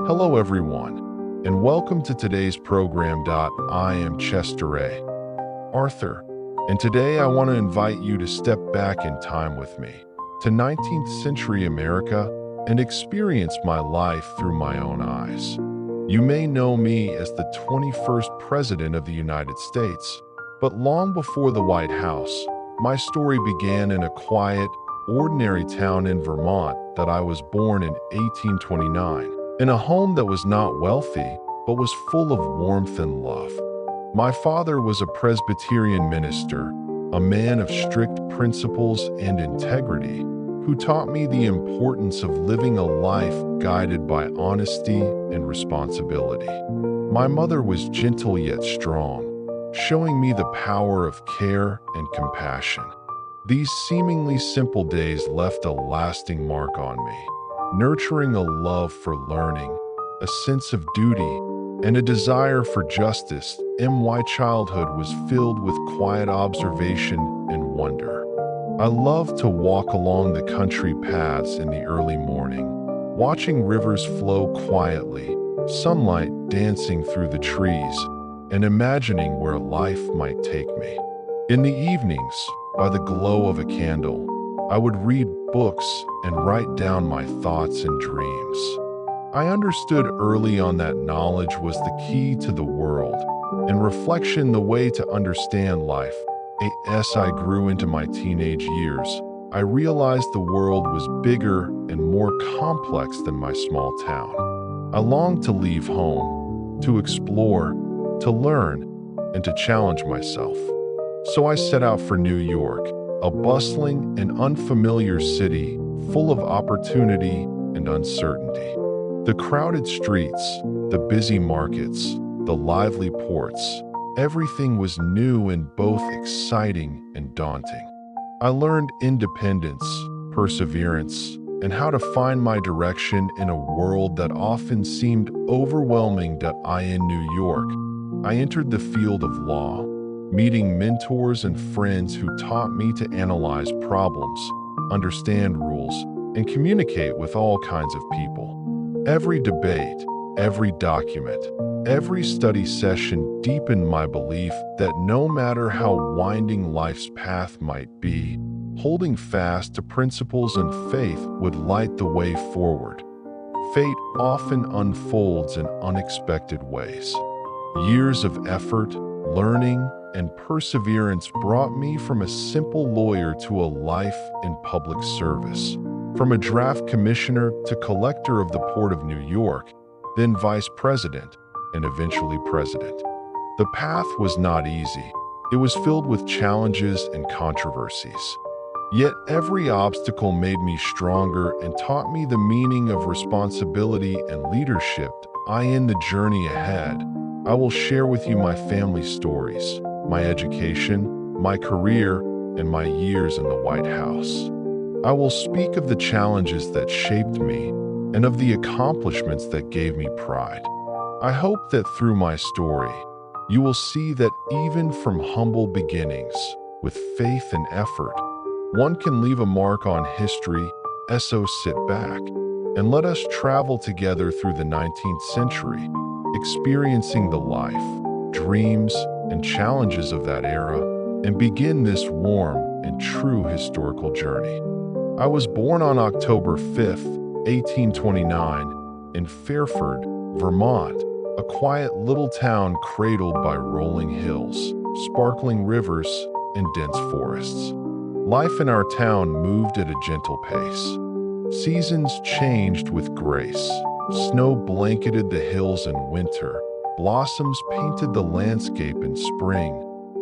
Hello, everyone, and welcome to today's program. I am Chester A. Arthur, and today I want to invite you to step back in time with me to 19th century America and experience my life through my own eyes. You may know me as the 21st President of the United States, but long before the White House, my story began in a quiet, ordinary town in Vermont that I was born in 1829. In a home that was not wealthy, but was full of warmth and love. My father was a Presbyterian minister, a man of strict principles and integrity, who taught me the importance of living a life guided by honesty and responsibility. My mother was gentle yet strong, showing me the power of care and compassion. These seemingly simple days left a lasting mark on me, nurturing a love for learning, a sense of duty, and a desire for justice. My childhood was filled with quiet observation and wonder. I loved to walk along the country paths in the early morning, watching rivers flow quietly, sunlight dancing through the trees, and imagining where life might take me. In the evenings, by the glow of a candle, I would read books and write down my thoughts and dreams. I understood early on that knowledge was the key to the world, and reflection the way to understand life. As I grew into my teenage years, I realized the world was bigger and more complex than my small town. I longed to leave home, to explore, to learn, and to challenge myself. So I set out for New York, a bustling and unfamiliar city full of opportunity and uncertainty. The crowded streets, the busy markets, the lively ports, everything was new and both exciting and daunting. I learned independence, perseverance, and how to find my direction in a world that often seemed overwhelming. In New York, I entered the field of law, meeting mentors and friends who taught me to analyze problems, understand rules, and communicate with all kinds of people. Every debate, every document, every study session deepened my belief that no matter how winding life's path might be, holding fast to principles and faith would light the way forward. Fate often unfolds in unexpected ways. Years of effort, learning, and perseverance brought me from a simple lawyer to a life in public service, from a draft commissioner to collector of the Port of New York, then vice president, and eventually president. The path was not easy. It was filled with challenges and controversies. Yet every obstacle made me stronger and taught me the meaning of responsibility and leadership. In the journey ahead, I will share with you my family stories, my education, my career, and my years in the White House. I will speak of the challenges that shaped me and of the accomplishments that gave me pride. I hope that through my story, you will see that even from humble beginnings, with faith and effort, one can leave a mark on history. So sit back and let us travel together through the 19th century, experiencing the life, dreams, and challenges of that era, and begin this warm and true historical journey. I was born on October 5th, 1829, in Fairford, Vermont, a quiet little town cradled by rolling hills, sparkling rivers, and dense forests. Life in our town moved at a gentle pace. Seasons changed with grace. Snow blanketed the hills in winter. Blossoms painted the landscape in spring.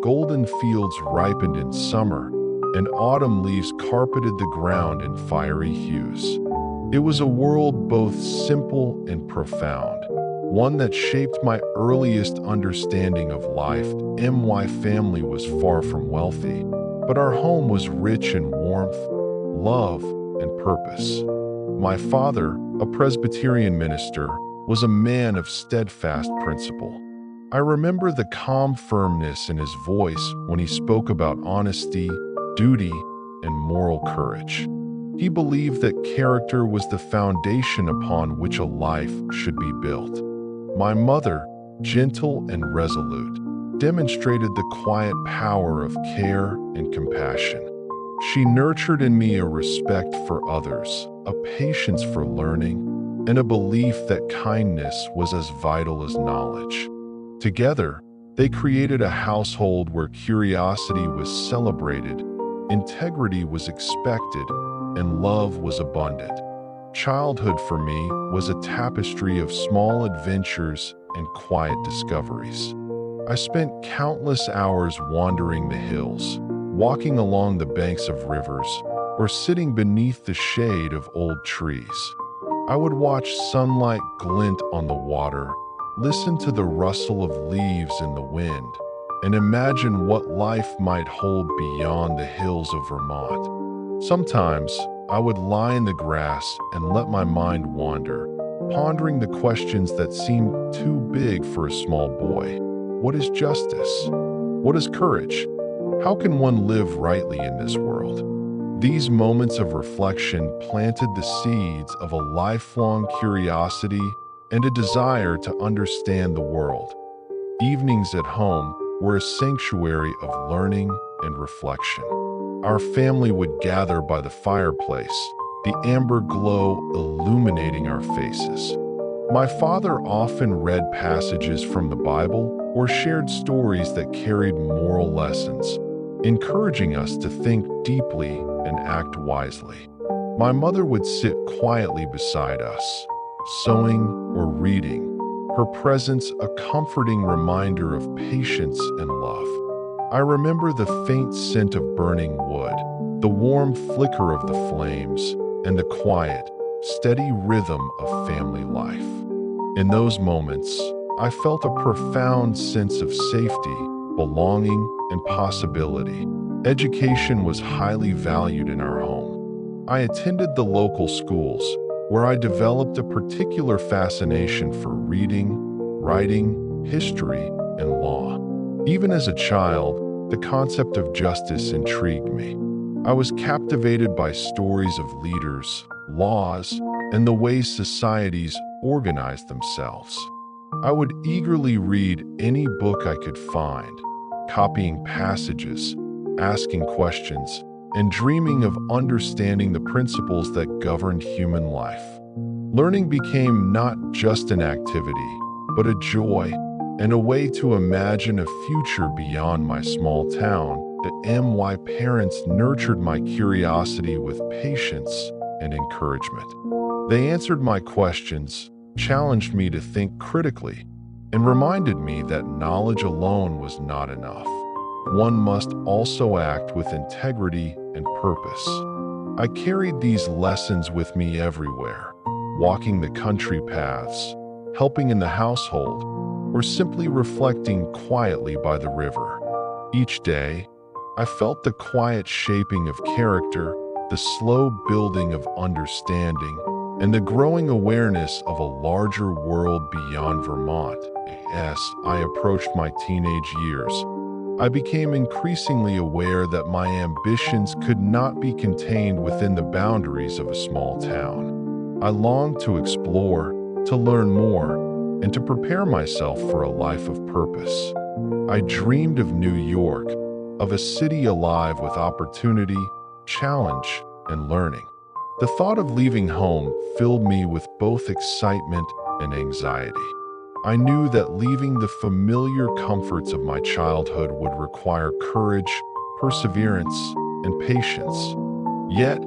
Golden fields ripened in summer, and autumn leaves carpeted the ground in fiery hues. It was a world both simple and profound, one that shaped my earliest understanding of life. My family was far from wealthy, but our home was rich in warmth, love, and purpose. My father, a Presbyterian minister, was a man of steadfast principle. I remember the calm firmness in his voice when he spoke about honesty, duty, and moral courage. He believed that character was the foundation upon which a life should be built. My mother, gentle and resolute, demonstrated the quiet power of care and compassion. She nurtured in me a respect for others, a patience for learning, and a belief that kindness was as vital as knowledge. Together, they created a household where curiosity was celebrated, integrity was expected, and love was abundant. Childhood for me was a tapestry of small adventures and quiet discoveries. I spent countless hours wandering the hills, walking along the banks of rivers, or sitting beneath the shade of old trees. I would watch sunlight glint on the water, listen to the rustle of leaves in the wind, and imagine what life might hold beyond the hills of Vermont. Sometimes, I would lie in the grass and let my mind wander, pondering the questions that seemed too big for a small boy. What is justice? What is courage? How can one live rightly in this world? These moments of reflection planted the seeds of a lifelong curiosity and a desire to understand the world. Evenings at home were a sanctuary of learning and reflection. Our family would gather by the fireplace, the amber glow illuminating our faces. My father often read passages from the Bible or shared stories that carried moral lessons, encouraging us to think deeply and act wisely. My mother would sit quietly beside us, sewing or reading, her presence a comforting reminder of patience and love. I remember the faint scent of burning wood, the warm flicker of the flames, and the quiet, steady rhythm of family life. In those moments, I felt a profound sense of safety, belonging, and possibility. Education was highly valued in our home. I attended the local schools, where I developed a particular fascination for reading, writing, history, and law. Even as a child, the concept of justice intrigued me. I was captivated by stories of leaders, laws, and the ways societies organized themselves. I would eagerly read any book I could find, copying passages, asking questions, and dreaming of understanding the principles that governed human life. Learning became not just an activity, but a joy and a way to imagine a future beyond my small town. My parents nurtured my curiosity with patience and encouragement. They answered my questions, challenged me to think critically, and reminded me that knowledge alone was not enough. One must also act with integrity and purpose. I carried these lessons with me everywhere, walking the country paths, helping in the household, or simply reflecting quietly by the river. Each day, I felt the quiet shaping of character, the slow building of understanding, and the growing awareness of a larger world beyond Vermont. As I approached my teenage years, I became increasingly aware that my ambitions could not be contained within the boundaries of a small town. I longed to explore, to learn more, and to prepare myself for a life of purpose. I dreamed of New York, of a city alive with opportunity, challenge, and learning. The thought of leaving home filled me with both excitement and anxiety. I knew that leaving the familiar comforts of my childhood would require courage, perseverance, and patience. Yet,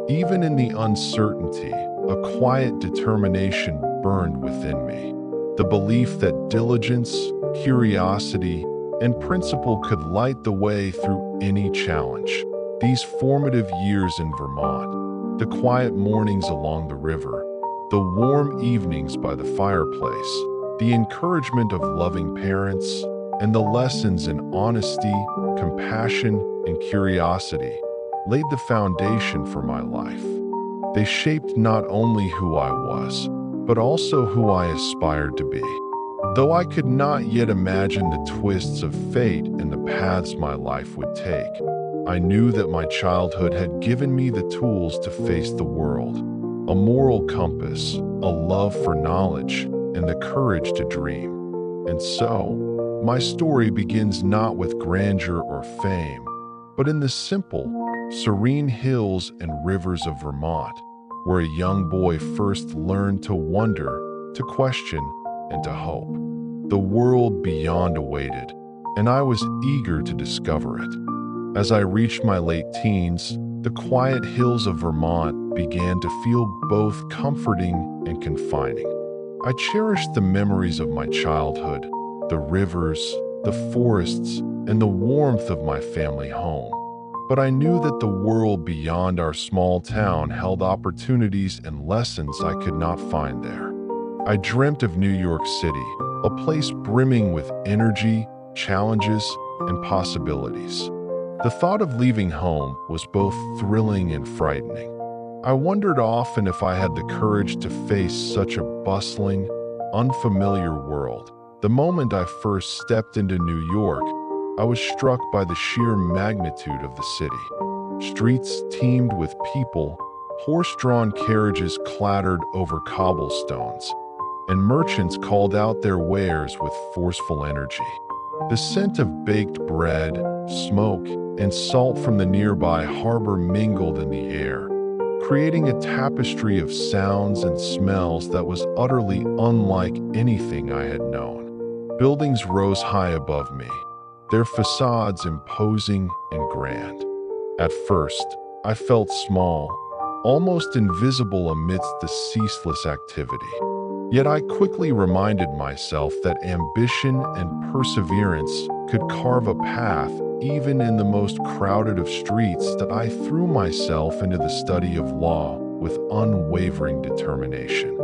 even in the uncertainty, a quiet determination burned within me. The belief that diligence, curiosity, and principle could light the way through any challenge. These formative years in Vermont, the quiet mornings along the river, the warm evenings by the fireplace, the encouragement of loving parents, and the lessons in honesty, compassion, and curiosity laid the foundation for my life. They shaped not only who I was, but also who I aspired to be. Though I could not yet imagine the twists of fate and the paths my life would take, I knew that my childhood had given me the tools to face the world, a moral compass, a love for knowledge, and the courage to dream. And so, my story begins not with grandeur or fame, but in the simple, serene hills and rivers of Vermont, where a young boy first learned to wonder, to question, and to hope. The world beyond awaited, and I was eager to discover it. As I reached my late teens, the quiet hills of Vermont began to feel both comforting and confining. I cherished the memories of my childhood, the rivers, the forests, and the warmth of my family home. But I knew that the world beyond our small town held opportunities and lessons I could not find there. I dreamt of New York City, a place brimming with energy, challenges, and possibilities. The thought of leaving home was both thrilling and frightening. I wondered often if I had the courage to face such a bustling, unfamiliar world. The moment I first stepped into New York, I was struck by the sheer magnitude of the city. Streets teemed with people, horse-drawn carriages clattered over cobblestones, and merchants called out their wares with forceful energy. The scent of baked bread, smoke, and salt from the nearby harbor mingled in the air, creating a tapestry of sounds and smells that was utterly unlike anything I had known. Buildings rose high above me, their facades imposing and grand. At first, I felt small, almost invisible amidst the ceaseless activity. Yet I quickly reminded myself that ambition and perseverance could carve a path even in the most crowded of streets. That I threw myself into the study of law with unwavering determination.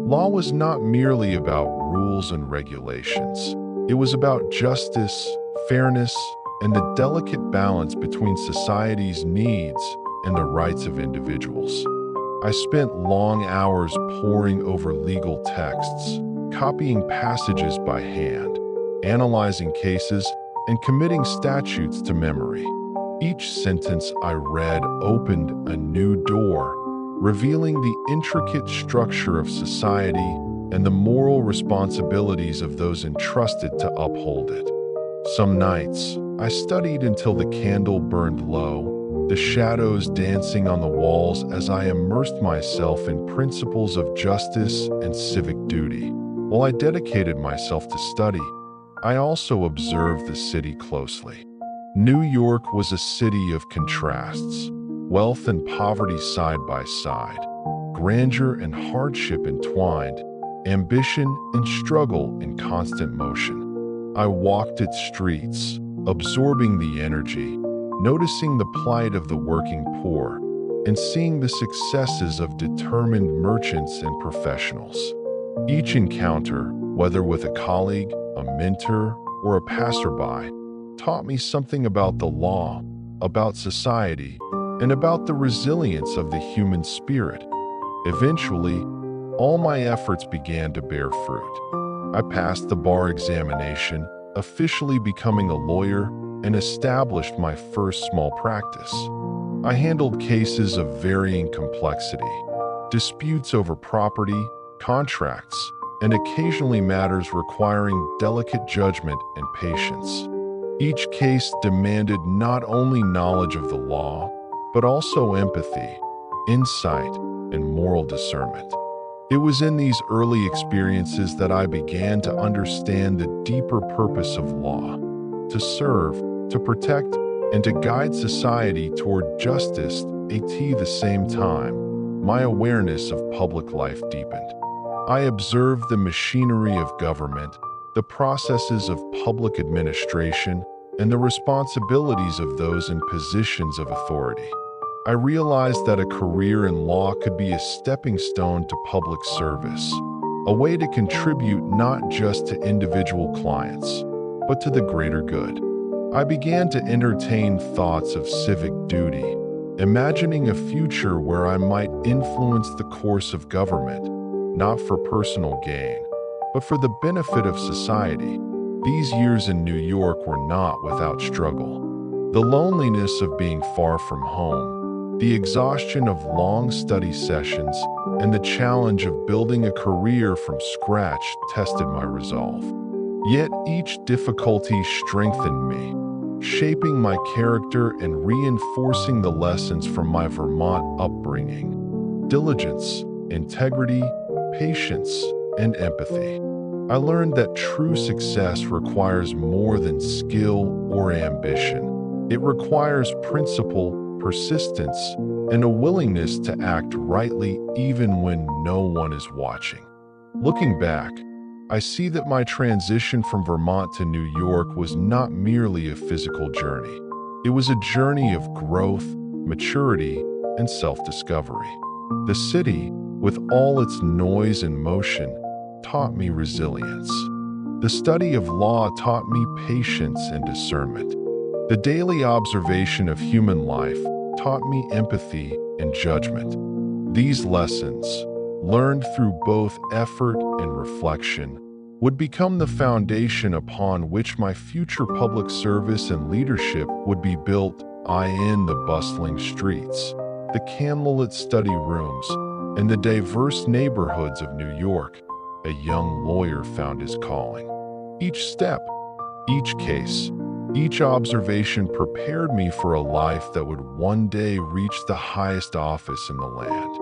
Law was not merely about rules and regulations. It was about justice, fairness, and the delicate balance between society's needs and the rights of individuals. I spent long hours poring over legal texts, copying passages by hand, analyzing cases, and committing statutes to memory. Each sentence I read opened a new door, revealing the intricate structure of society and the moral responsibilities of those entrusted to uphold it. Some nights, I studied until the candle burned low, the shadows dancing on the walls as I immersed myself in principles of justice and civic duty. While I dedicated myself to study, I also observed the city closely. New York was a city of contrasts, wealth and poverty side by side, grandeur and hardship entwined, ambition and struggle in constant motion. I walked its streets, absorbing the energy, noticing the plight of the working poor, and seeing the successes of determined merchants and professionals. Each encounter, whether with a colleague, a mentor, or a passerby, taught me something about the law, about society, and about the resilience of the human spirit. Eventually, all my efforts began to bear fruit. I passed the bar examination, officially becoming a lawyer, and established my first small practice. I handled cases of varying complexity, disputes over property, contracts, and occasionally matters requiring delicate judgment and patience. Each case demanded not only knowledge of the law, but also empathy, insight, and moral discernment. It was in these early experiences that I began to understand the deeper purpose of law: to serve, to protect, and to guide society toward justice. At the same time, my awareness of public life deepened. I observed the machinery of government, the processes of public administration, and the responsibilities of those in positions of authority. I realized that a career in law could be a stepping stone to public service, a way to contribute not just to individual clients, but to the greater good. I began to entertain thoughts of civic duty, imagining a future where I might influence the course of government, not for personal gain, but for the benefit of society. These years in New York were not without struggle. The loneliness of being far from home, the exhaustion of long study sessions, and the challenge of building a career from scratch tested my resolve. Yet each difficulty strengthened me, shaping my character and reinforcing the lessons from my Vermont upbringing: diligence, integrity, patience, and empathy. I learned that true success requires more than skill or ambition. It requires principle, persistence, and a willingness to act rightly even when no one is watching. Looking back, I see that my transition from Vermont to New York was not merely a physical journey. It was a journey of growth, maturity, and self-discovery. The city, with all its noise and motion, taught me resilience. The study of law taught me patience and discernment. The daily observation of human life taught me empathy and judgment. These lessons, learned through both effort and reflection, would become the foundation upon which my future public service and leadership would be built. In the bustling streets, the candlelit study rooms, and the diverse neighborhoods of New York, a young lawyer found his calling. Each step, each case, each observation prepared me for a life that would one day reach the highest office in the land.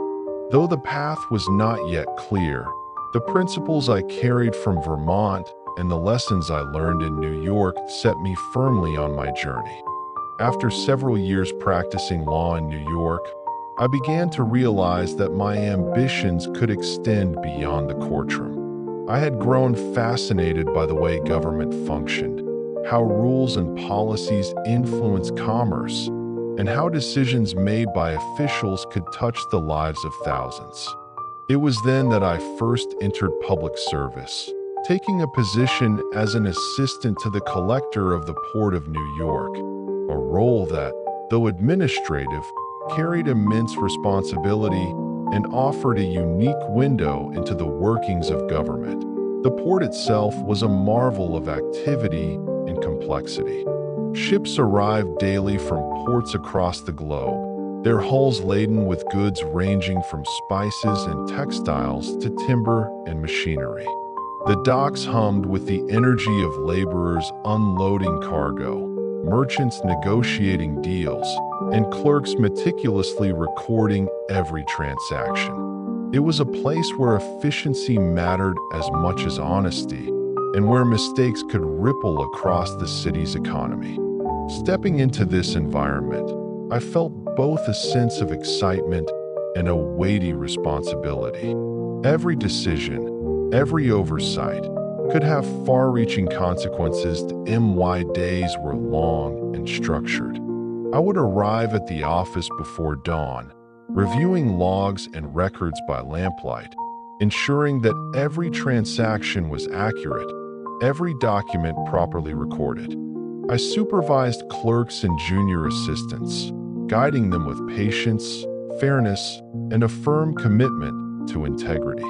Though the path was not yet clear, the principles I carried from Vermont and the lessons I learned in New York set me firmly on my journey. After several years practicing law in New York, I began to realize that my ambitions could extend beyond the courtroom. I had grown fascinated by the way government functioned, how rules and policies influence commerce, and how decisions made by officials could touch the lives of thousands. It was then that I first entered public service, taking a position as an assistant to the collector of the Port of New York, a role that, though administrative, carried immense responsibility and offered a unique window into the workings of government. The port itself was a marvel of activity and complexity. Ships arrived daily from ports across the globe, their hulls laden with goods ranging from spices and textiles to timber and machinery. The docks hummed with the energy of laborers unloading cargo, merchants negotiating deals, and clerks meticulously recording every transaction. It was a place where efficiency mattered as much as honesty, and where mistakes could ripple across the city's economy. Stepping into this environment, I felt both a sense of excitement and a weighty responsibility. Every decision, every oversight, could have far-reaching consequences. My days were long and structured. I would arrive at the office before dawn, reviewing logs and records by lamplight, ensuring that every transaction was accurate, every document properly recorded. I supervised clerks and junior assistants, guiding them with patience, fairness, and a firm commitment to integrity.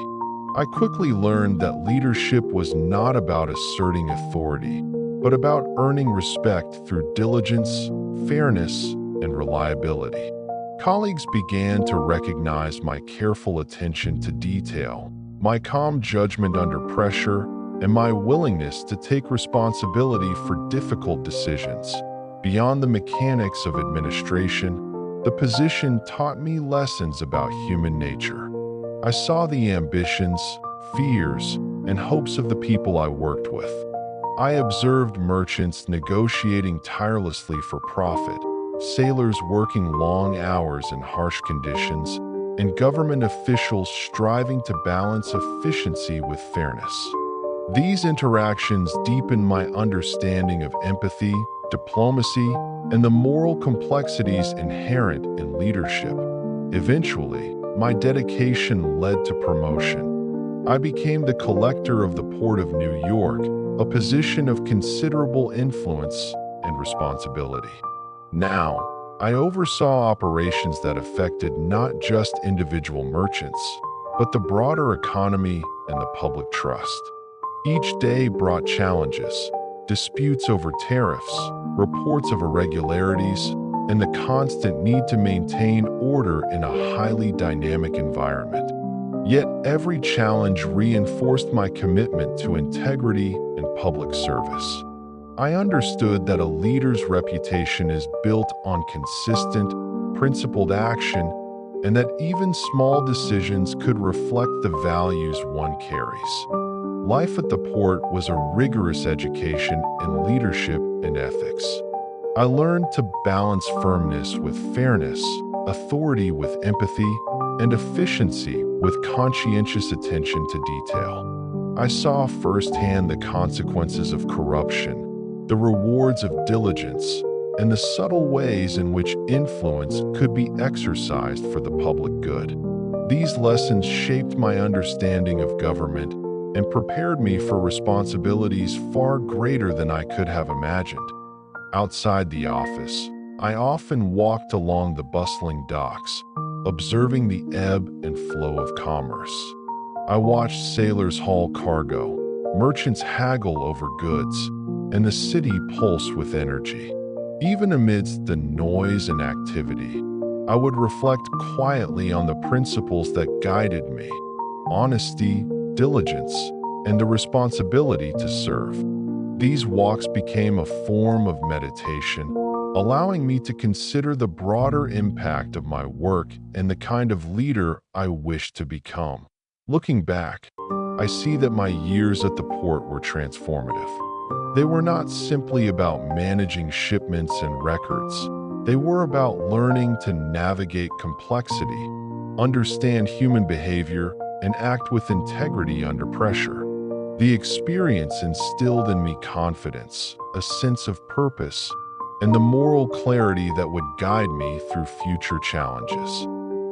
I quickly learned that leadership was not about asserting authority, but about earning respect through diligence, fairness, and reliability. Colleagues began to recognize my careful attention to detail, my calm judgment under pressure, and my willingness to take responsibility for difficult decisions. Beyond the mechanics of administration, the position taught me lessons about human nature. I saw the ambitions, fears, and hopes of the people I worked with. I observed merchants negotiating tirelessly for profit, sailors working long hours in harsh conditions, and government officials striving to balance efficiency with fairness. These interactions deepened my understanding of empathy, diplomacy, and the moral complexities inherent in leadership. Eventually, my dedication led to promotion. I became the collector of the Port of New York, a position of considerable influence and responsibility. Now, I oversaw operations that affected not just individual merchants, but the broader economy and the public trust. Each day brought challenges, disputes over tariffs, reports of irregularities, and the constant need to maintain order in a highly dynamic environment. Yet every challenge reinforced my commitment to integrity and public service. I understood that a leader's reputation is built on consistent, principled action, and that even small decisions could reflect the values one carries. Life at the port was a rigorous education in leadership and ethics. I learned to balance firmness with fairness, authority with empathy, and efficiency with conscientious attention to detail. I saw firsthand the consequences of corruption, the rewards of diligence, and the subtle ways in which influence could be exercised for the public good. These lessons shaped my understanding of government and prepared me for responsibilities far greater than I could have imagined. Outside the office, I often walked along the bustling docks, observing the ebb and flow of commerce. I watched sailors haul cargo, merchants haggle over goods, and the city pulse with energy. Even amidst the noise and activity, I would reflect quietly on the principles that guided me: honesty, diligence, and the responsibility to serve. These walks became a form of meditation, allowing me to consider the broader impact of my work and the kind of leader I wished to become. Looking back, I see that my years at the port were transformative. They were not simply about managing shipments and records. They were about learning to navigate complexity, understand human behavior, and act with integrity under pressure. The experience instilled in me confidence, a sense of purpose, and the moral clarity that would guide me through future challenges.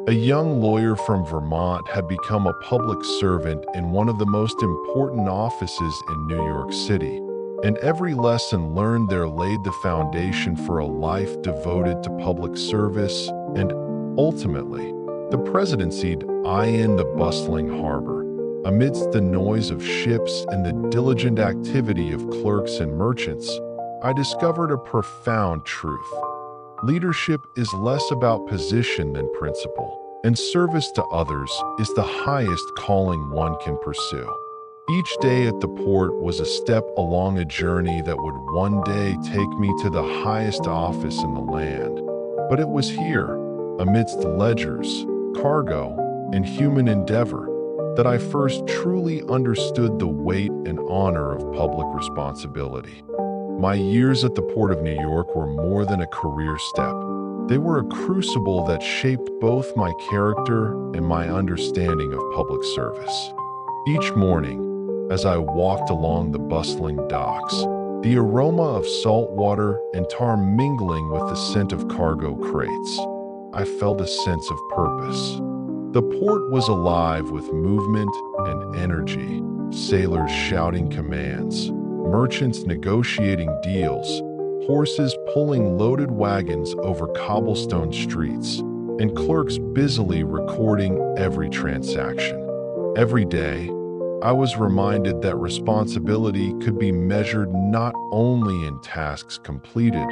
A young lawyer from Vermont had become a public servant in one of the most important offices in New York City, and every lesson learned there laid the foundation for a life devoted to public service and, ultimately, the presidency in the bustling harbor. Amidst the noise of ships and the diligent activity of clerks and merchants, I discovered a profound truth. Leadership is less about position than principle, and service to others is the highest calling one can pursue. Each day at the port was a step along a journey that would one day take me to the highest office in the land. But it was here, amidst ledgers, cargo, and human endeavor, that I first truly understood the weight and honor of public responsibility. My years at the Port of New York were more than a career step. They were a crucible that shaped both my character and my understanding of public service. Each morning, as I walked along the bustling docks, the aroma of salt water and tar mingling with the scent of cargo crates, I felt a sense of purpose. The port was alive with movement and energy, sailors shouting commands, merchants negotiating deals, horses pulling loaded wagons over cobblestone streets, and clerks busily recording every transaction. Every day, I was reminded that responsibility could be measured not only in tasks completed,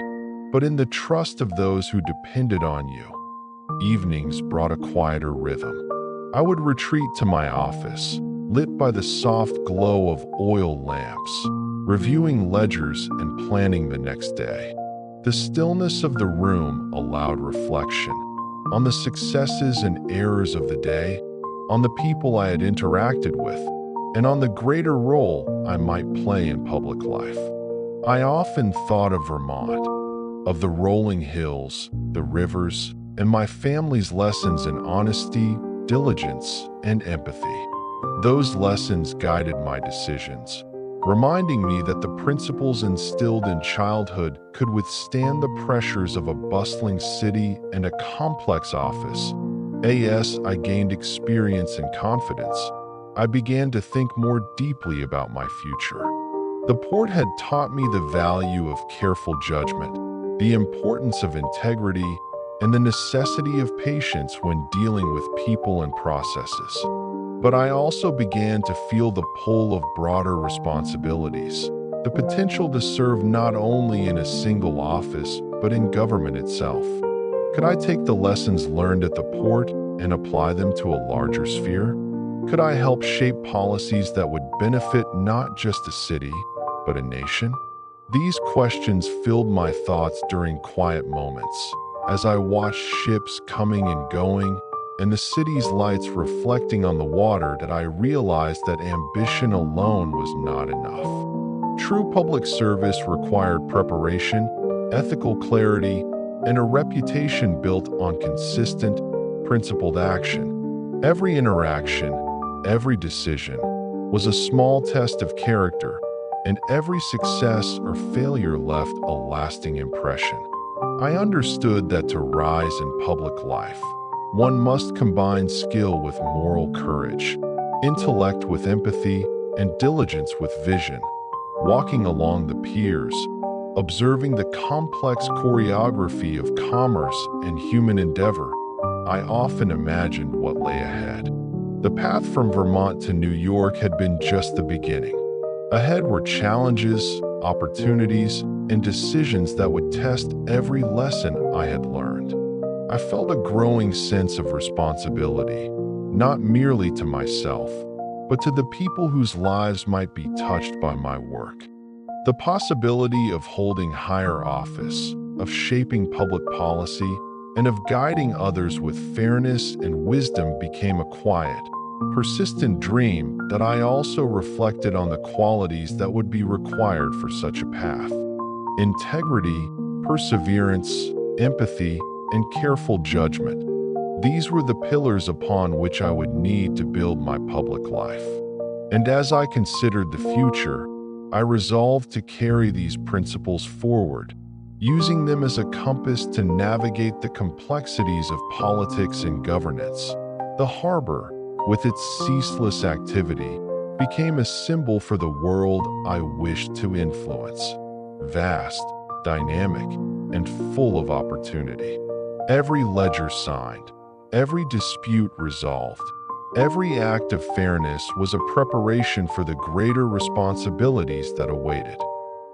but in the trust of those who depended on you. Evenings brought a quieter rhythm. I would retreat to my office, lit by the soft glow of oil lamps, reviewing ledgers and planning the next day. The stillness of the room allowed reflection on the successes and errors of the day, on the people I had interacted with, and on the greater role I might play in public life. I often thought of Vermont, of the rolling hills, the rivers, and my family's lessons in honesty, diligence, and empathy. Those lessons guided my decisions, reminding me that the principles instilled in childhood could withstand the pressures of a bustling city and a complex office. As I gained experience and confidence, I began to think more deeply about my future. The port had taught me the value of careful judgment, the importance of integrity, and the necessity of patience when dealing with people and processes. But I also began to feel the pull of broader responsibilities, the potential to serve not only in a single office, but in government itself. Could I take the lessons learned at the port and apply them to a larger sphere? Could I help shape policies that would benefit not just a city, but a nation? These questions filled my thoughts during quiet moments, as I watched ships coming and going, and the city's lights reflecting on the water, that I realized that ambition alone was not enough. True public service required preparation, ethical clarity, and a reputation built on consistent, principled action. Every interaction, every decision was a small test of character, and every success or failure left a lasting impression. I understood that to rise in public life, one must combine skill with moral courage, intellect with empathy, and diligence with vision. Walking along the piers, observing the complex choreography of commerce and human endeavor, I often imagined what lay ahead. The path from Vermont to New York had been just the beginning. Ahead were challenges, opportunities, and decisions that would test every lesson I had learned. I felt a growing sense of responsibility, not merely to myself, but to the people whose lives might be touched by my work. The possibility of holding higher office, of shaping public policy, and of guiding others with fairness and wisdom became a quiet, persistent dream that I also reflected on the qualities that would be required for such a path. Integrity, perseverance, empathy, and careful judgment. These were the pillars upon which I would need to build my public life. And as I considered the future, I resolved to carry these principles forward, using them as a compass to navigate the complexities of politics and governance. The harbor, with its ceaseless activity, became a symbol for the world I wished to influence. Vast, dynamic, and full of opportunity. Every ledger signed, every dispute resolved, every act of fairness was a preparation for the greater responsibilities that awaited.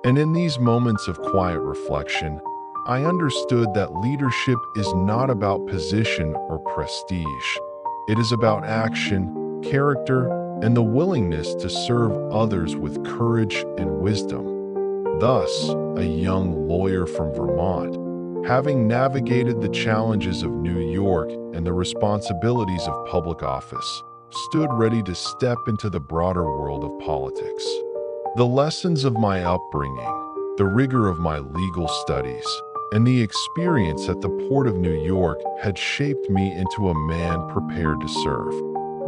And in these moments of quiet reflection, I understood that leadership is not about position or prestige. It is about action, character, and the willingness to serve others with courage and wisdom. Thus, a young lawyer from Vermont, having navigated the challenges of New York and the responsibilities of public office, stood ready to step into the broader world of politics. The lessons of my upbringing, the rigor of my legal studies, and the experience at the Port of New York had shaped me into a man prepared to serve.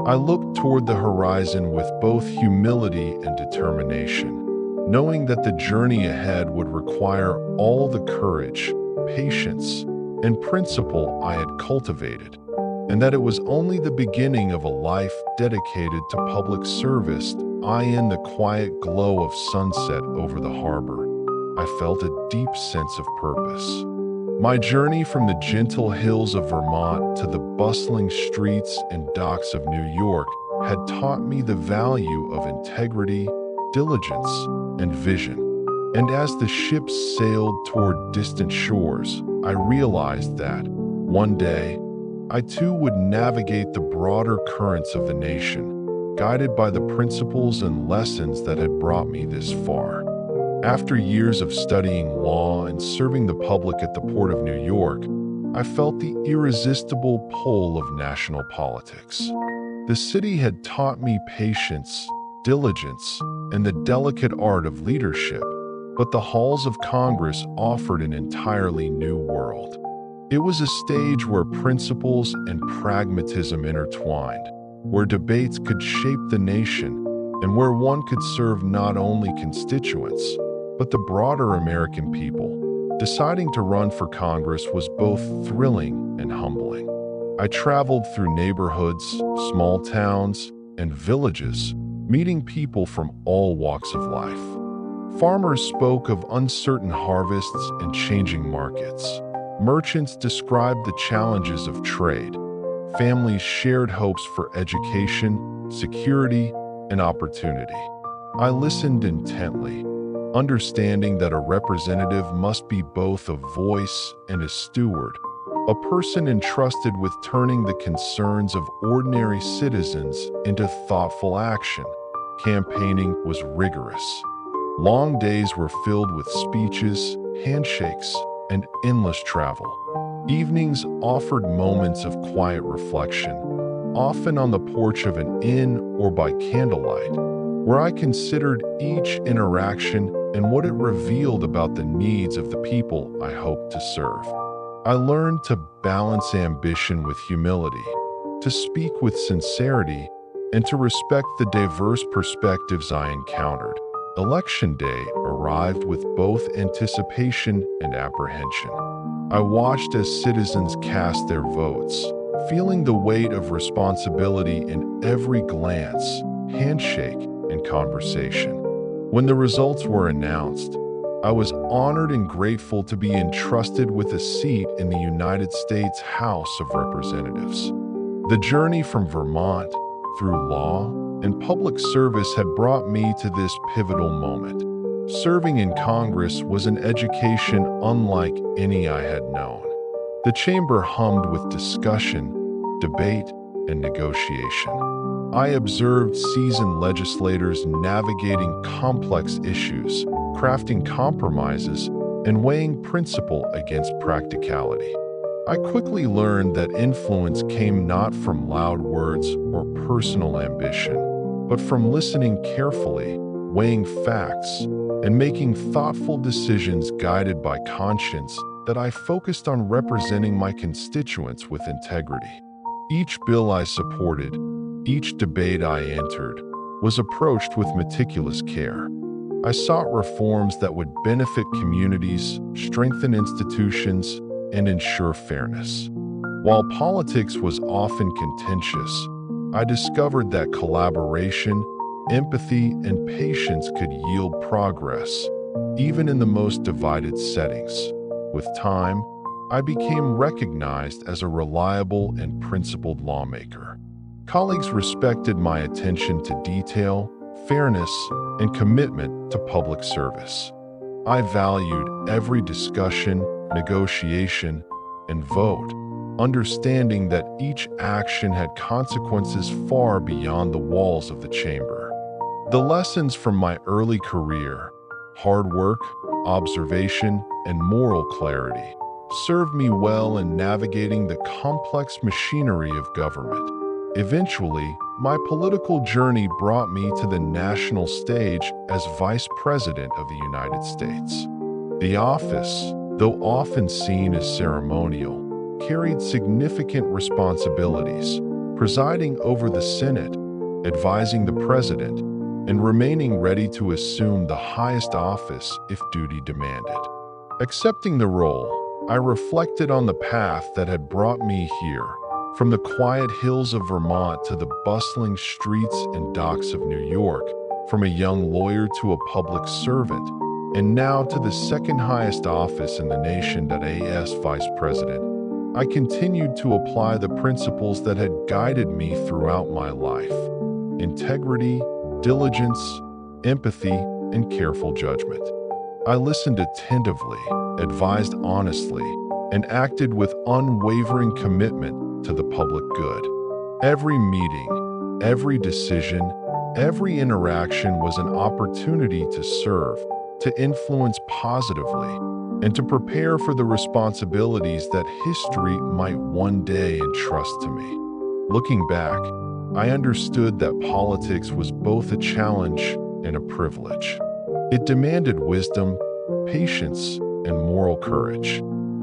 I looked toward the horizon with both humility and determination, knowing that the journey ahead would require all the courage, patience, and principle I had cultivated, and that it was only the beginning of a life dedicated to public service. In the quiet glow of sunset over the harbor, I felt a deep sense of purpose. My journey from the gentle hills of Vermont to the bustling streets and docks of New York had taught me the value of integrity, diligence, and vision. And as the ships sailed toward distant shores, I realized that, one day, I too would navigate the broader currents of the nation, guided by the principles and lessons that had brought me this far. After years of studying law and serving the public at the Port of New York, I felt the irresistible pull of national politics. The city had taught me patience, diligence, and the delicate art of leadership, but the halls of Congress offered an entirely new world. It was a stage where principles and pragmatism intertwined, where debates could shape the nation, and where one could serve not only constituents, but the broader American people. Deciding to run for Congress was both thrilling and humbling. I traveled through neighborhoods, small towns, and villages, meeting people from all walks of life. Farmers spoke of uncertain harvests and changing markets. Merchants described the challenges of trade. Families shared hopes for education, security, and opportunity. I listened intently, understanding that a representative must be both a voice and a steward, a person entrusted with turning the concerns of ordinary citizens into thoughtful action. Campaigning was rigorous. Long days were filled with speeches, handshakes, and endless travel. Evenings offered moments of quiet reflection, often on the porch of an inn or by candlelight, where I considered each interaction and what it revealed about the needs of the people I hoped to serve. I learned to balance ambition with humility, to speak with sincerity, and to respect the diverse perspectives I encountered. Election day arrived with both anticipation and apprehension. I watched as citizens cast their votes, feeling the weight of responsibility in every glance, handshake, and conversation. When the results were announced, I was honored and grateful to be entrusted with a seat in the United States House of Representatives. The journey from Vermont, through law and public service, had brought me to this pivotal moment. Serving in Congress was an education unlike any I had known. The chamber hummed with discussion, debate, and negotiation. I observed seasoned legislators navigating complex issues, crafting compromises, and weighing principle against practicality. I quickly learned that influence came not from loud words or personal ambition, but from listening carefully, weighing facts, and making thoughtful decisions guided by conscience. That I focused on representing my constituents with integrity. Each bill I supported, each debate I entered, was approached with meticulous care. I sought reforms that would benefit communities, strengthen institutions, and ensure fairness. While politics was often contentious, I discovered that collaboration, empathy, and patience could yield progress, even in the most divided settings. With time, I became recognized as a reliable and principled lawmaker. Colleagues respected my attention to detail, fairness, and commitment to public service. I valued every discussion, negotiation, and vote, understanding that each action had consequences far beyond the walls of the chamber. The lessons from my early career, hard work, observation, and moral clarity, served me well in navigating the complex machinery of government. Eventually, my political journey brought me to the national stage as Vice President of the United States. The office, though often seen as ceremonial, carried significant responsibilities, presiding over the Senate, advising the President, and remaining ready to assume the highest office if duty demanded. Accepting the role, I reflected on the path that had brought me here, from the quiet hills of Vermont to the bustling streets and docks of New York, from a young lawyer to a public servant, and now to the second highest office in the nation as Vice President. I continued to apply the principles that had guided me throughout my life: integrity, diligence, empathy, and careful judgment. I listened attentively, advised honestly, and acted with unwavering commitment to the public good. Every meeting, every decision, every interaction was an opportunity to serve, to influence positively, and to prepare for the responsibilities that history might one day entrust to me. Looking back, I understood that politics was both a challenge and a privilege. It demanded wisdom, patience, and moral courage.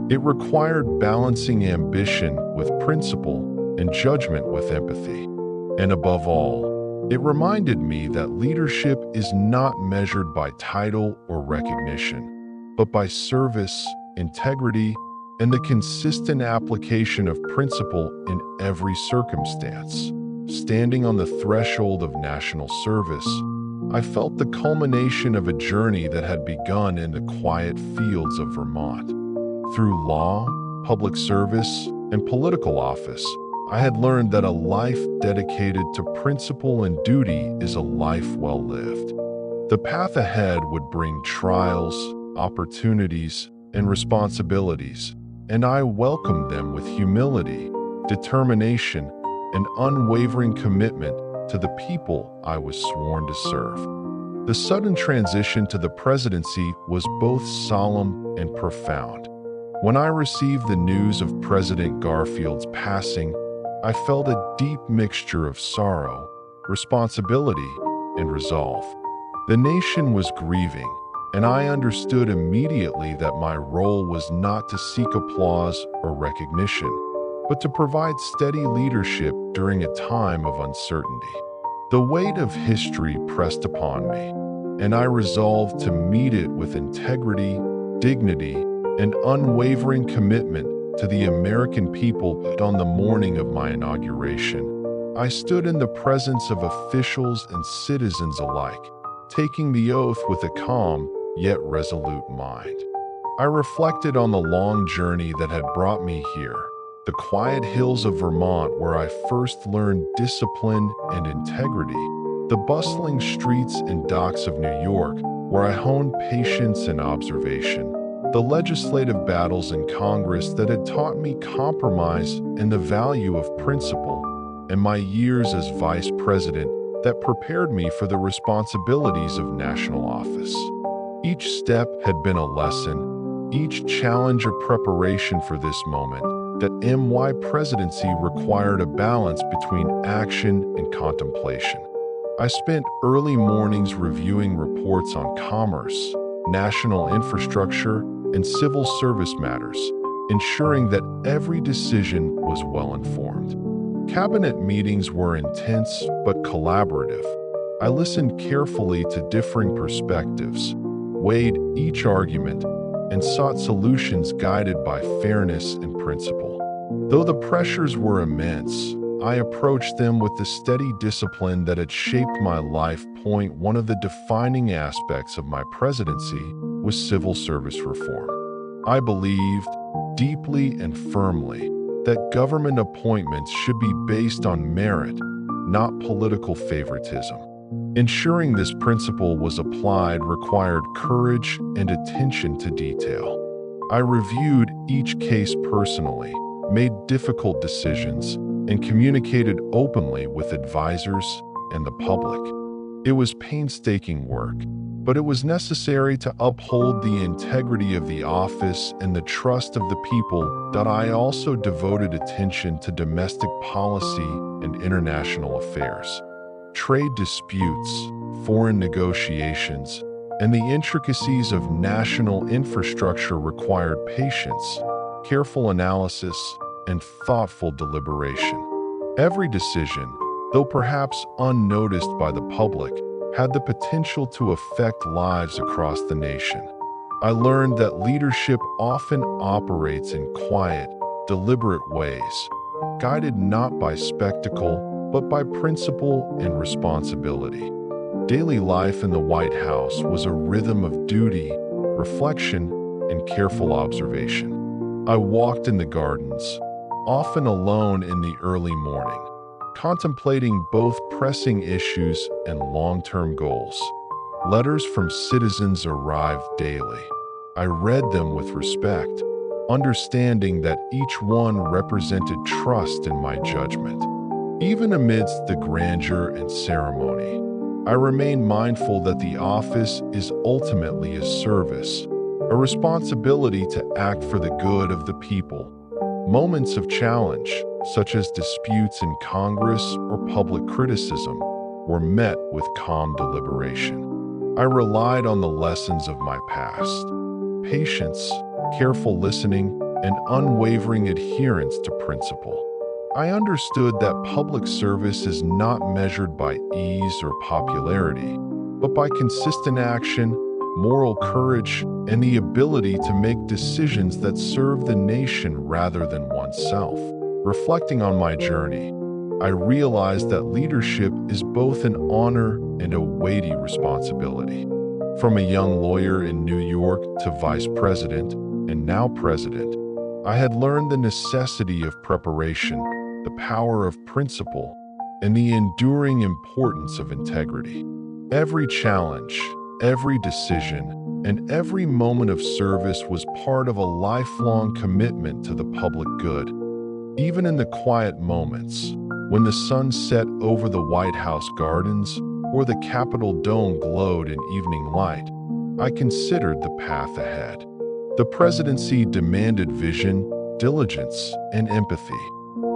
It required balancing ambition with principle and judgment with empathy. And above all, it reminded me that leadership is not measured by title or recognition, but by service, integrity, and the consistent application of principle in every circumstance. Standing on the threshold of national service, I felt the culmination of a journey that had begun in the quiet fields of Vermont. Through law, public service, and political office, I had learned that a life dedicated to principle and duty is a life well lived. The path ahead would bring trials, opportunities, and responsibilities, and I welcomed them with humility, determination, and unwavering commitment to the people I was sworn to serve. The sudden transition to the presidency was both solemn and profound. When I received the news of President Garfield's passing, I felt a deep mixture of sorrow, responsibility, and resolve. The nation was grieving, and I understood immediately that my role was not to seek applause or recognition, but to provide steady leadership during a time of uncertainty. The weight of history pressed upon me, and I resolved to meet it with integrity, dignity, and unwavering commitment to the American people. On the morning of my inauguration, I stood in the presence of officials and citizens alike, taking the oath with a calm yet resolute mind. I reflected on the long journey that had brought me here, the quiet hills of Vermont where I first learned discipline and integrity, the bustling streets and docks of New York where I honed patience and observation, the legislative battles in Congress that had taught me compromise and the value of principle, and my years as vice president that prepared me for the responsibilities of national office. Each step had been a lesson, each challenge a preparation for this moment, that my presidency required a balance between action and contemplation. I spent early mornings reviewing reports on commerce, national infrastructure, and civil service matters, ensuring that every decision was well-informed. Cabinet meetings were intense but collaborative. I listened carefully to differing perspectives, weighed each argument, and sought solutions guided by fairness and principle. Though the pressures were immense, I approached them with the steady discipline that had shaped my life. One of the defining aspects of my presidency was civil service reform. I believed, deeply and firmly, that government appointments should be based on merit, not political favoritism. Ensuring this principle was applied required courage and attention to detail. I reviewed each case personally, made difficult decisions, and communicated openly with advisors and the public. It was painstaking work, but it was necessary to uphold the integrity of the office and the trust of the people. That I also devoted attention to domestic policy and international affairs. Trade disputes, foreign negotiations, and the intricacies of national infrastructure required patience, careful analysis, and thoughtful deliberation. Every decision, though perhaps unnoticed by the public, had the potential to affect lives across the nation. I learned that leadership often operates in quiet, deliberate ways, guided not by spectacle, but by principle and responsibility. Daily life in the White House was a rhythm of duty, reflection, and careful observation. I walked in the gardens, often alone in the early morning, contemplating both pressing issues and long-term goals. Letters from citizens arrived daily. I read them with respect, understanding that each one represented trust in my judgment. Even amidst the grandeur and ceremony, I remained mindful that the office is ultimately a service, a responsibility to act for the good of the people. Moments of challenge, such as disputes in Congress or public criticism, were met with calm deliberation. I relied on the lessons of my past: patience, careful listening, and unwavering adherence to principle. I understood that public service is not measured by ease or popularity, but by consistent action, moral courage, and the ability to make decisions that serve the nation rather than oneself. Reflecting on my journey, I realized that leadership is both an honor and a weighty responsibility. From a young lawyer in New York to vice president and now president, I had learned the necessity of preparation, the power of principle, and the enduring importance of integrity. Every challenge, Every decision and every moment of service was part of a lifelong commitment to the public good. Even in the quiet moments, when the sun set over the White House gardens or the Capitol dome glowed in evening light, I considered the path ahead. The presidency demanded vision, diligence, and empathy.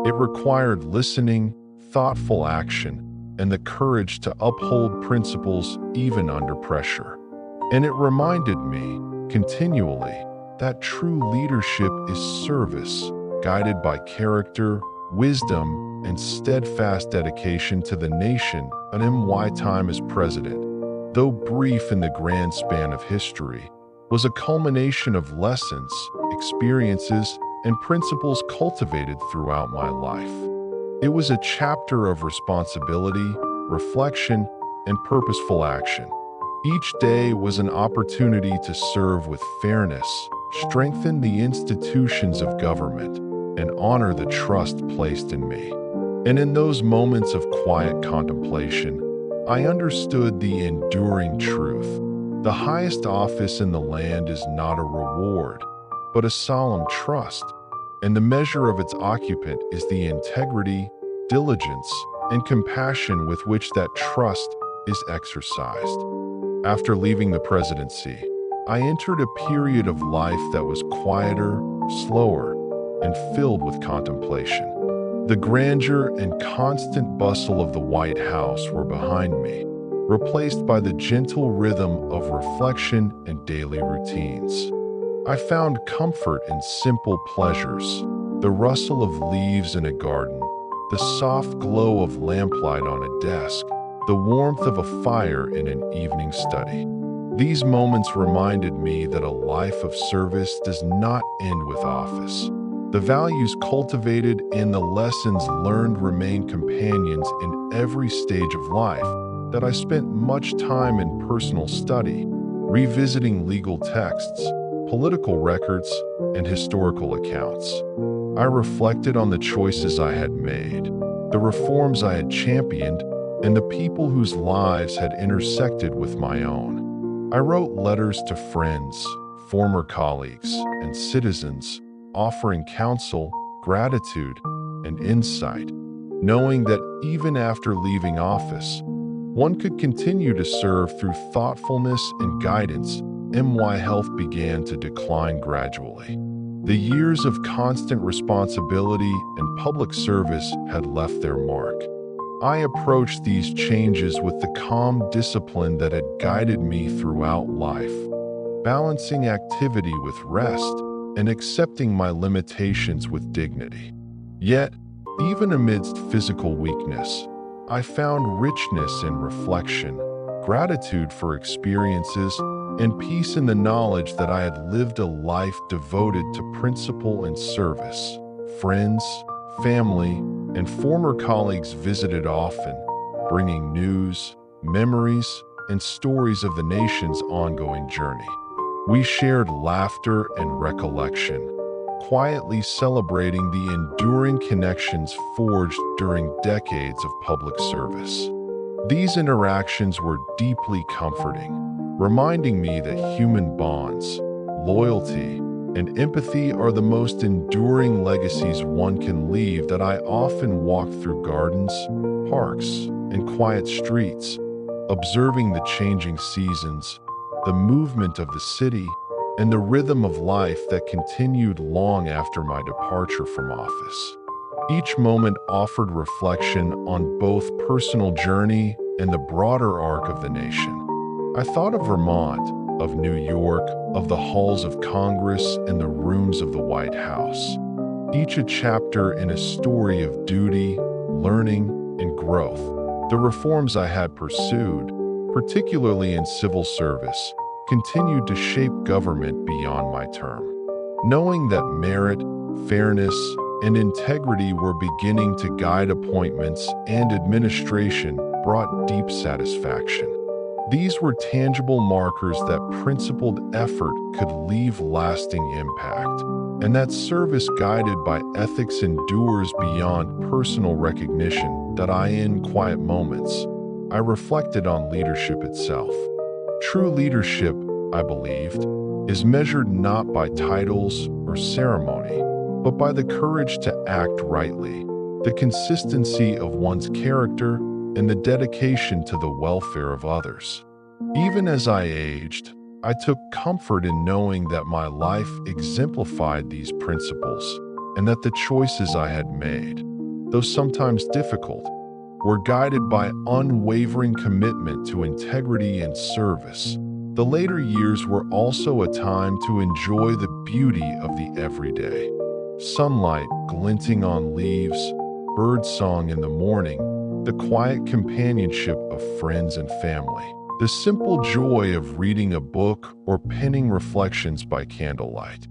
It required listening, thoughtful action, and the courage to uphold principles even under pressure. And it reminded me, continually, that true leadership is service, guided by character, wisdom, and steadfast dedication to the nation. My time as president, though brief in the grand span of history, was a culmination of lessons, experiences, and principles cultivated throughout my life. It was a chapter of responsibility, reflection, and purposeful action. Each day was an opportunity to serve with fairness, strengthen the institutions of government, and honor the trust placed in me. And in those moments of quiet contemplation, I understood the enduring truth. The highest office in the land is not a reward, but a solemn trust, and the measure of its occupant is the integrity, diligence, and compassion with which that trust is exercised. After leaving the presidency, I entered a period of life that was quieter, slower, and filled with contemplation. The grandeur and constant bustle of the White House were behind me, replaced by the gentle rhythm of reflection and daily routines. I found comfort in simple pleasures, the rustle of leaves in a garden, the soft glow of lamplight on a desk, the warmth of a fire in an evening study. These moments reminded me that a life of service does not end with office. The values cultivated and the lessons learned remain companions in every stage of life. That I spent much time in personal study, revisiting legal texts, political records, and historical accounts. I reflected on the choices I had made, the reforms I had championed, and the people whose lives had intersected with my own. I wrote letters to friends, former colleagues, and citizens, offering counsel, gratitude, and insight, knowing that even after leaving office, one could continue to serve through thoughtfulness and guidance. My health began to decline gradually. The years of constant responsibility and public service had left their mark. I approached these changes with the calm discipline that had guided me throughout life, balancing activity with rest and accepting my limitations with dignity. Yet, even amidst physical weakness, I found richness in reflection, gratitude for experiences, and peace in the knowledge that I had lived a life devoted to principle and service. Friends, family, and former colleagues visited often, bringing news, memories, and stories of the nation's ongoing journey. We shared laughter and recollection, quietly celebrating the enduring connections forged during decades of public service. These interactions were deeply comforting, reminding me that human bonds, loyalty, and empathy are the most enduring legacies one can leave. That I often walked through gardens, parks, and quiet streets, observing the changing seasons, the movement of the city, and the rhythm of life that continued long after my departure from office. Each moment offered reflection on both personal journey and the broader arc of the nation. I thought of Vermont, of New York, of the halls of Congress and the rooms of the White House, each a chapter in a story of duty, learning, and growth. The reforms I had pursued, particularly in civil service, continued to shape government beyond my term. Knowing that merit, fairness, and integrity were beginning to guide appointments and administration brought deep satisfaction. These were tangible markers that principled effort could leave lasting impact, and that service guided by ethics endures beyond personal recognition. In quiet moments, I reflected on leadership itself. True leadership, I believed, is measured not by titles or ceremony, but by the courage to act rightly, the consistency of one's character, and the dedication to the welfare of others. Even as I aged, I took comfort in knowing that my life exemplified these principles and that the choices I had made, though sometimes difficult, were guided by unwavering commitment to integrity and service. The later years were also a time to enjoy the beauty of the everyday. Sunlight glinting on leaves, birdsong in the morning, the quiet companionship of friends and family. The simple joy of reading a book or penning reflections by candlelight.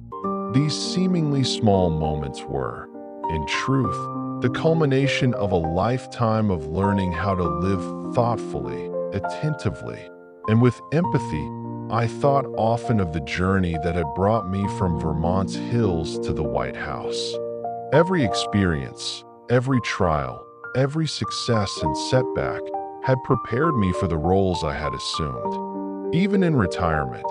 These seemingly small moments were, in truth, the culmination of a lifetime of learning how to live thoughtfully, attentively, and with empathy. I thought often of the journey that had brought me from Vermont's hills to the White House. Every experience, every trial, every success and setback had prepared me for the roles I had assumed. Even in retirement,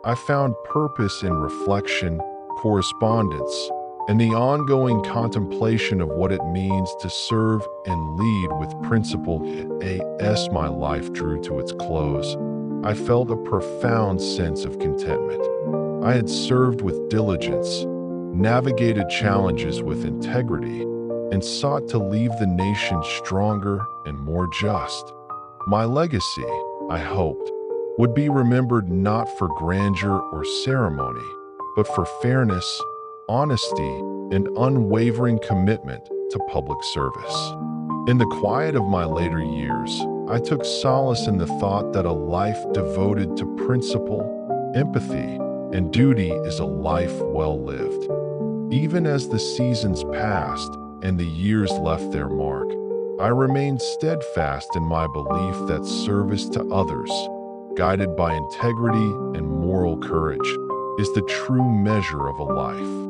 I found purpose in reflection, correspondence, and the ongoing contemplation of what it means to serve and lead with principle. As my life drew to its close, I felt a profound sense of contentment. I had served with diligence, navigated challenges with integrity, and sought to leave the nation stronger and more just. My legacy, I hoped, would be remembered not for grandeur or ceremony, but for fairness, honesty, and unwavering commitment to public service. In the quiet of my later years, I took solace in the thought that a life devoted to principle, empathy, and duty is a life well lived. Even as the seasons passed and the years left their mark, I remained steadfast in my belief that service to others, guided by integrity and moral courage, is the true measure of a life.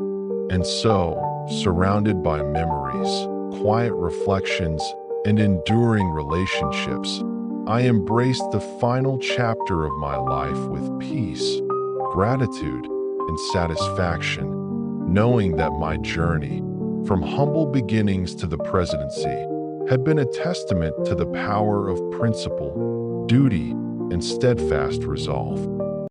And so, surrounded by memories, quiet reflections, and enduring relationships, I embraced the final chapter of my life with peace, gratitude, and satisfaction, knowing that my journey, from humble beginnings to the presidency, had been a testament to the power of principle, duty, and steadfast resolve.